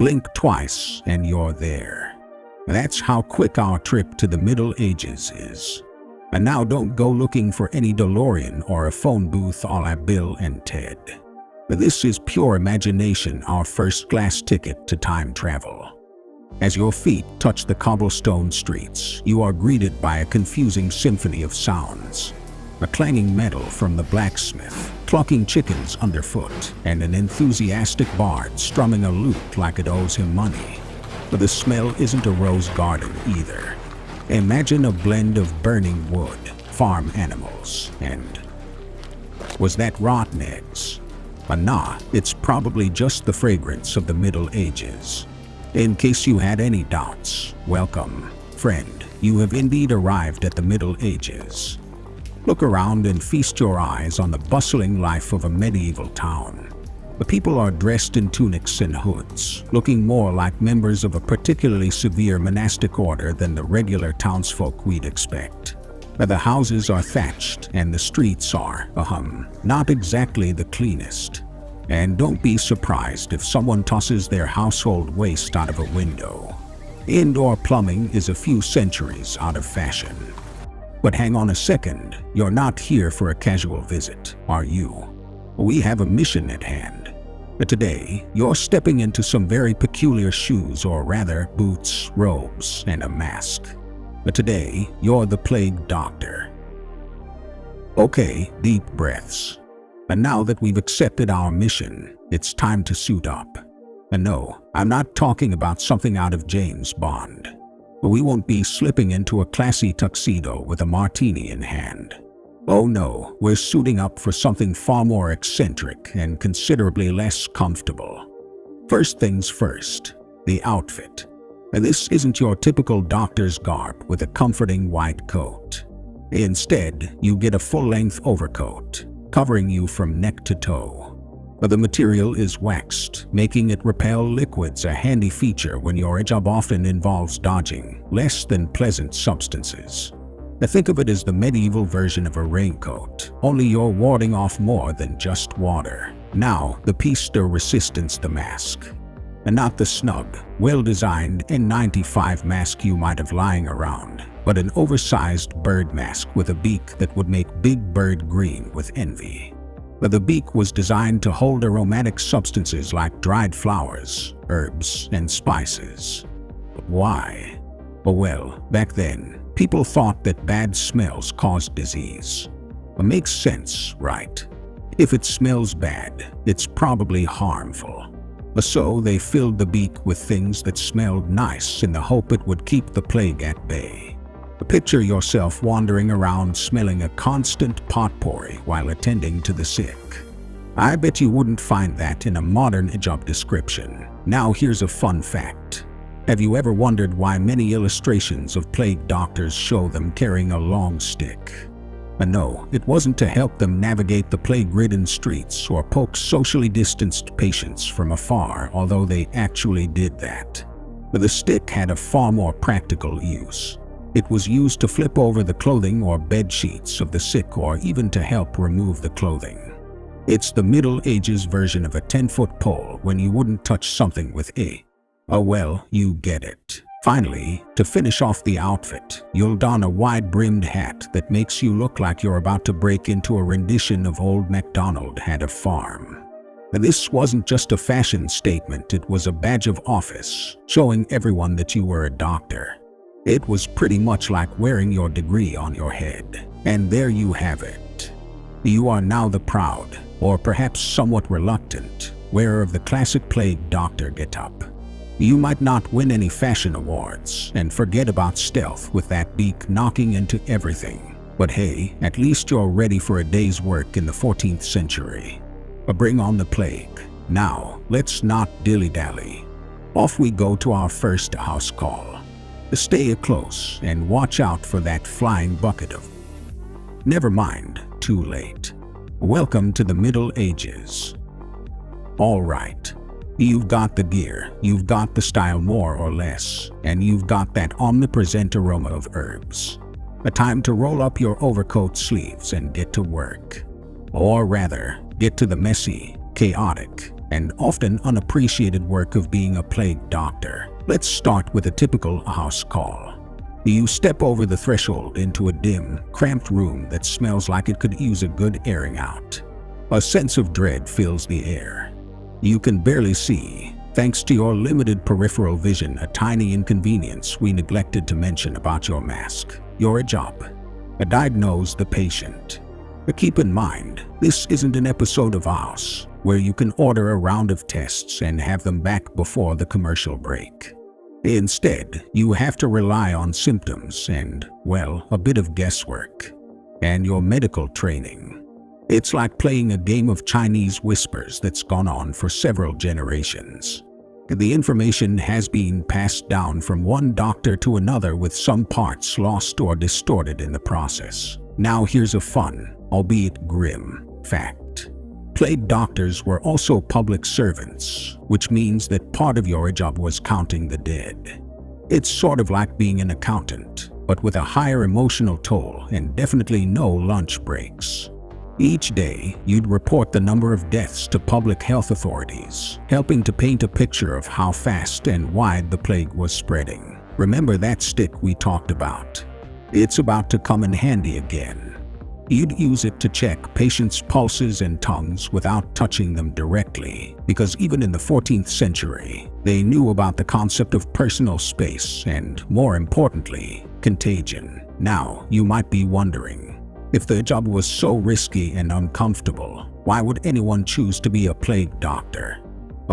Blink twice and you're there. That's how quick our trip to the Middle Ages is. And now don't go looking for any DeLorean or a phone booth a la Bill and Ted. This is pure imagination, our first glass ticket to time travel. As your feet touch the cobblestone streets, you are greeted by a confusing symphony of sounds. A clanging metal from the blacksmith, clucking chickens underfoot, and an enthusiastic bard strumming a lute like it owes him money. But the smell isn't a rose garden either. Imagine a blend of burning wood, farm animals, and... was that rotten eggs? Nah, it's probably just the fragrance of the Middle Ages. In case you had any doubts, welcome, friend. You have indeed arrived at the Middle Ages. Look around and feast your eyes on the bustling life of a medieval town. The people are dressed in tunics and hoods, looking more like members of a particularly severe monastic order than the regular townsfolk we'd expect. The houses are thatched and the streets are, not exactly the cleanest. And don't be surprised if someone tosses their household waste out of a window. Indoor plumbing is a few centuries out of fashion. But hang on a second, you're not here for a casual visit, are you? We have a mission at hand. Today, you're stepping into some very peculiar shoes, or rather boots, robes, and a mask. But today, you're the plague doctor. Okay, deep breaths. And now that we've accepted our mission, it's time to suit up. And no, I'm not talking about something out of James Bond. We won't be slipping into a classy tuxedo with a martini in hand. Oh no, we're suiting up for something far more eccentric and considerably less comfortable. First things first, the outfit. This isn't your typical doctor's garb with a comforting white coat. Instead, you get a full-length overcoat, covering you from neck to toe. The material is waxed, making it repel liquids, a handy feature when your job often involves dodging less than pleasant substances. Think of it as the medieval version of a raincoat, only you're warding off more than just water. Now, the piece de resistance, the mask. And not the snug, well-designed N95 mask you might have lying around, but an oversized bird mask with a beak that would make Big Bird green with envy. The beak was designed to hold aromatic substances like dried flowers, herbs, and spices. Why? Well, back then, people thought that bad smells caused disease. Makes sense, right? If it smells bad, it's probably harmful. So they filled the beak with things that smelled nice in the hope it would keep the plague at bay. Picture yourself wandering around smelling a constant potpourri while attending to the sick. I bet you wouldn't find that in a modern job description. Now here's a fun fact. Have you ever wondered why many illustrations of plague doctors show them carrying a long stick? No, it wasn't to help them navigate the plague-ridden streets or poke socially distanced patients from afar, although they actually did that. The stick had a far more practical use. It was used to flip over the clothing or bed sheets of the sick, or even to help remove the clothing. It's the Middle Ages version of a 10-foot pole when you wouldn't touch something with a... oh well, you get it. Finally, to finish off the outfit, you'll don a wide-brimmed hat that makes you look like you're about to break into a rendition of Old MacDonald Had a Farm. This wasn't just a fashion statement, it was a badge of office, showing everyone that you were a doctor. It was pretty much like wearing your degree on your head. And there you have it. You are now the proud, or perhaps somewhat reluctant, wearer of the classic plague doctor getup. You might not win any fashion awards, and forget about stealth with that beak knocking into everything. But hey, at least you're ready for a day's work in the 14th century. But bring on the plague. Now, let's not dilly-dally. Off we go to our first house call. Stay close and watch out for that flying bucket of... Never mind, too late. Welcome to the Middle Ages. All right. You've got the gear, you've got the style more or less, and you've got that omnipresent aroma of herbs. A time to roll up your overcoat sleeves and get to work. Or rather, get to the messy, chaotic, and often unappreciated work of being a plague doctor. Let's start with a typical house call. You step over the threshold into a dim, cramped room that smells like it could use a good airing out. A sense of dread fills the air. You can barely see, thanks to your limited peripheral vision, a tiny inconvenience we neglected to mention about your mask. Your job: diagnose the patient. But keep in mind, this isn't an episode of House where you can order a round of tests and have them back before the commercial break. Instead, you have to rely on symptoms and, well, a bit of guesswork and your medical training. It's like playing a game of Chinese whispers that's gone on for several generations. The information has been passed down from one doctor to another, with some parts lost or distorted in the process. Now here's a fun, albeit grim, fact. Plague doctors were also public servants, which means that part of your job was counting the dead. It's sort of like being an accountant, but with a higher emotional toll and definitely no lunch breaks. Each day, you'd report the number of deaths to public health authorities, helping to paint a picture of how fast and wide the plague was spreading. Remember that stick we talked about? It's about to come in handy again. You'd use it to check patients' pulses and tongues without touching them directly, because even in the 14th century, they knew about the concept of personal space and, more importantly, contagion. Now, you might be wondering, if the job was so risky and uncomfortable, why would anyone choose to be a plague doctor?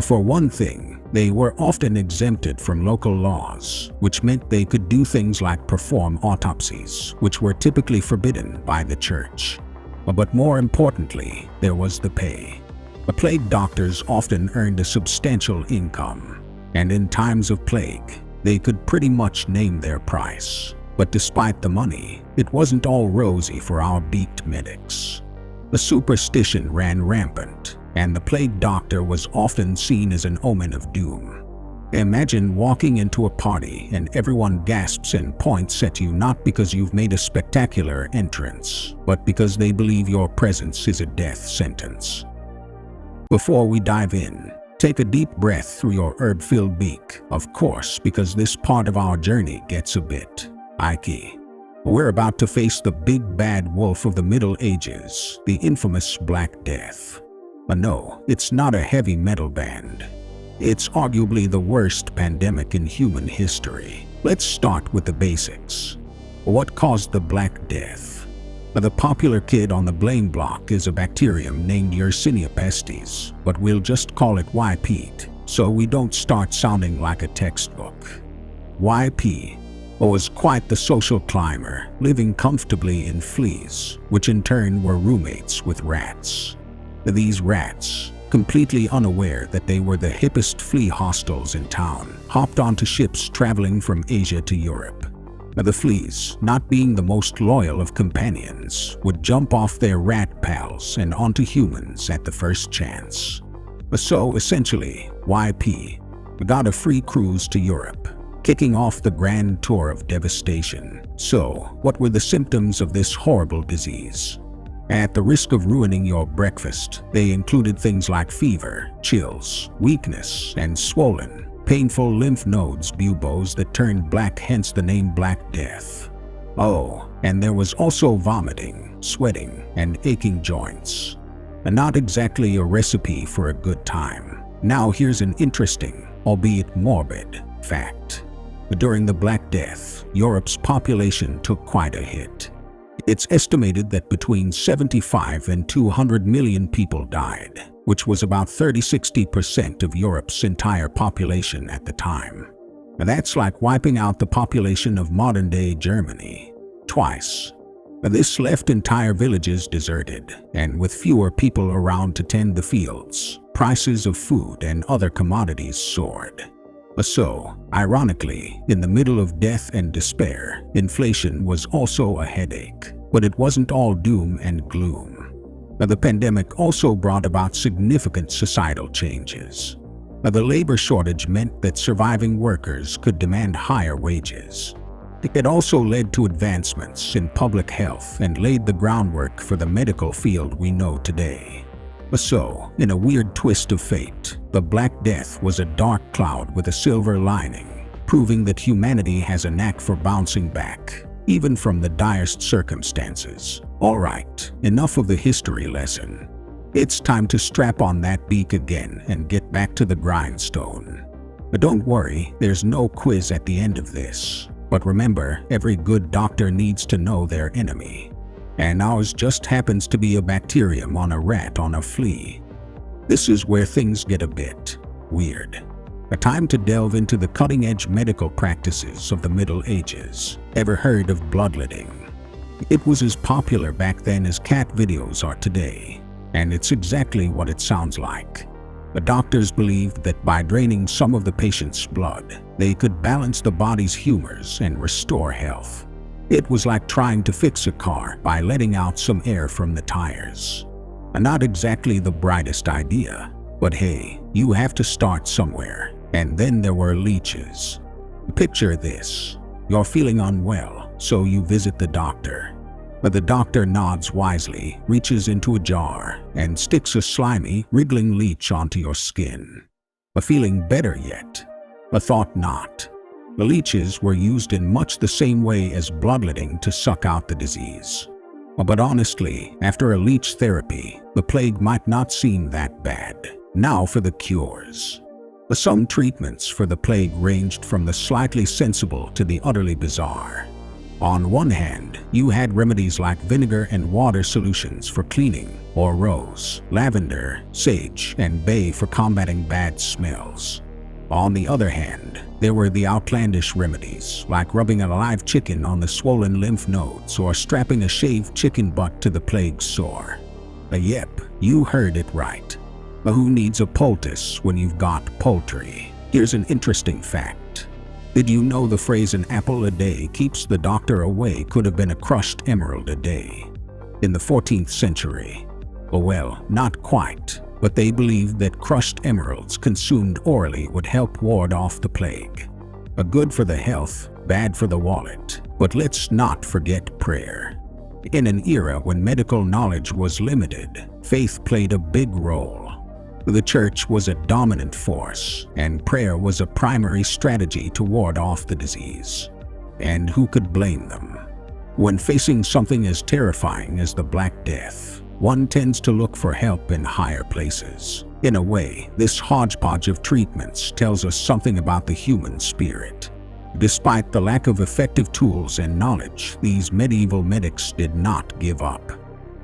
For one thing, they were often exempted from local laws, which meant they could do things like perform autopsies, which were typically forbidden by the church. But more importantly, there was the pay. Plague doctors often earned a substantial income, and in times of plague, they could pretty much name their price. But despite the money, it wasn't all rosy for our beaked medics. The superstition ran rampant, and the plague doctor was often seen as an omen of doom. Imagine walking into a party and everyone gasps and points at you, not because you've made a spectacular entrance, but because they believe your presence is a death sentence. Before we dive in, take a deep breath through your herb-filled beak, of course, because this part of our journey gets a bit icky. We're about to face the big bad wolf of the Middle Ages, the infamous Black Death. But no, it's not a heavy metal band. It's arguably the worst pandemic in human history. Let's start with the basics. What caused the Black Death? The popular kid on the blame block is a bacterium named Yersinia pestis, but we'll just call it YP, so we don't start sounding like a textbook. YP was quite the social climber, living comfortably in fleas, which in turn were roommates with rats. These rats, completely unaware that they were the hippest flea hostels in town, hopped onto ships traveling from Asia to Europe. The fleas, not being the most loyal of companions, would jump off their rat pals and onto humans at the first chance. So essentially, YP got a free cruise to Europe, kicking off the grand tour of devastation. So, what were the symptoms of this horrible disease? At the risk of ruining your breakfast, they included things like fever, chills, weakness, and swollen, painful lymph nodes, buboes that turned black, hence the name Black Death. Oh, and there was also vomiting, sweating, and aching joints. Not exactly a recipe for a good time. Now here's an interesting, albeit morbid, fact. During the Black Death, Europe's population took quite a hit. It's estimated that between 75 and 200 million people died, which was about 30–60% of Europe's entire population at the time. That's like wiping out the population of modern-day Germany twice. This left entire villages deserted, and with fewer people around to tend the fields, prices of food and other commodities soared. So, ironically, in the middle of death and despair, inflation was also a headache. But it wasn't all doom and gloom. The pandemic also brought about significant societal changes. The labor shortage meant that surviving workers could demand higher wages. It also led to advancements in public health and laid the groundwork for the medical field we know today. So, in a weird twist of fate, the Black Death was a dark cloud with a silver lining, proving that humanity has a knack for bouncing back, even from the direst circumstances. Alright, enough of the history lesson. It's time to strap on that beak again and get back to the grindstone. But don't worry, there's no quiz at the end of this. But remember, every good doctor needs to know their enemy. And ours just happens to be a bacterium on a rat on a flea. This is where things get a bit weird. A time to delve into the cutting-edge medical practices of the Middle Ages. Ever heard of bloodletting? It was as popular back then as cat videos are today, and it's exactly what it sounds like. The doctors believed that by draining some of the patient's blood, they could balance the body's humors and restore health. It was like trying to fix a car by letting out some air from the tires. Not exactly the brightest idea, but hey, you have to start somewhere. And then there were leeches. Picture this. You're feeling unwell, so you visit the doctor. But the doctor nods wisely, reaches into a jar, and sticks a slimy, wriggling leech onto your skin. Feeling better yet? Thought not. The leeches were used in much the same way as bloodletting to suck out the disease. But honestly, after a leech therapy, the plague might not seem that bad. Now for the cures. Some treatments for the plague ranged from the slightly sensible to the utterly bizarre. On one hand, you had remedies like vinegar and water solutions for cleaning, or rose, lavender, sage, and bay for combating bad smells. On the other hand, there were the outlandish remedies, like rubbing a live chicken on the swollen lymph nodes or strapping a shaved chicken butt to the plague sore. Yep, you heard it right. But who needs a poultice when you've got poultry? Here's an interesting fact. Did you know the phrase "an apple a day keeps the doctor away" could have been a crushed emerald a day? In the 14th century? Well, not quite. But they believed that crushed emeralds consumed orally would help ward off the plague. Good for the health, bad for the wallet. But let's not forget prayer. In an era when medical knowledge was limited, faith played a big role. The church was a dominant force, and prayer was a primary strategy to ward off the disease. And who could blame them? When facing something as terrifying as the Black Death, one tends to look for help in higher places. In a way, this hodgepodge of treatments tells us something about the human spirit. Despite the lack of effective tools and knowledge, these medieval medics did not give up.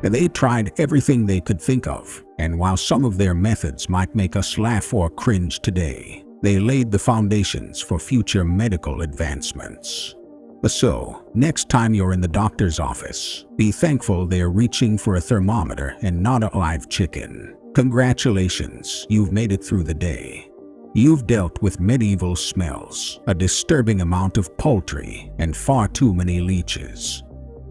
They tried everything they could think of, and while some of their methods might make us laugh or cringe today, they laid the foundations for future medical advancements. So, next time you're in the doctor's office, be thankful they're reaching for a thermometer and not a live chicken. Congratulations, you've made it through the day. You've dealt with medieval smells, a disturbing amount of poultry, and far too many leeches.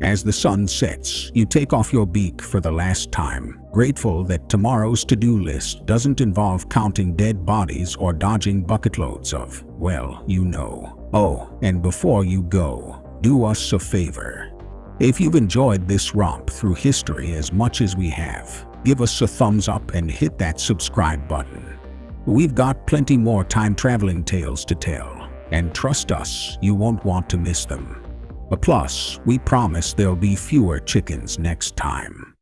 As the sun sets, you take off your beak for the last time, grateful that tomorrow's to-do list doesn't involve counting dead bodies or dodging bucket loads of, well, you know. Oh, and before you go, do us a favor. If you've enjoyed this romp through history as much as we have, give us a thumbs up and hit that subscribe button. We've got plenty more time-traveling tales to tell, and trust us, you won't want to miss them. Plus, we promise there'll be fewer chickens next time.